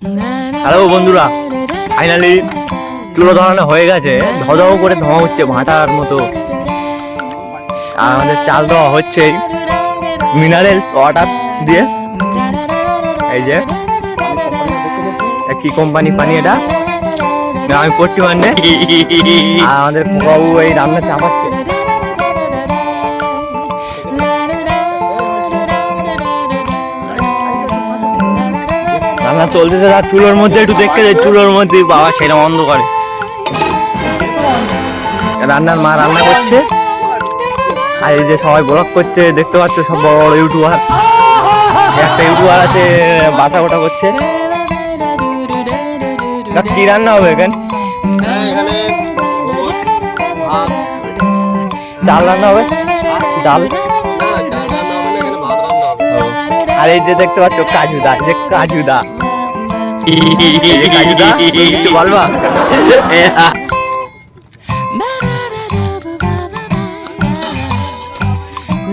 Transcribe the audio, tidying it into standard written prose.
Hello বন্ধুরা, finally চুলো ধরানো হয়ে গেছে। ধোঁয়া করে ধোঁয়া হচ্ছে ভাটার মতো। আর আমাদের চাল দেওয়া হচ্ছে মিনারেলস ওয়াটার দিয়ে। এই যে কি কোম্পানি পানি এটা আমি পড়ছি মানে। আর আমাদের বাবু এই রান্না চাপাচ্ছে। রান্না চলতেছে, তার চুলোর মধ্যে একটু দেখতে যাই, চুলোর মধ্যে বাবা সেরকম অন্ধকারে রান্নার মা রান্না করছে। আর এই যে সবাই ব্লগ করছে, দেখতে পাচ্ছ সব বড় বড় ইউটিউবার। একটা ইউটিউবার আছে বাসা গোটা করছে। কি রান্না হবে এখানে? ডাল রান্না হবে, ডাল। আর এই যে দেখতে পাচ্ছ কাজুদা, যে কাজুদা, কাজুদা কিছু বলবা?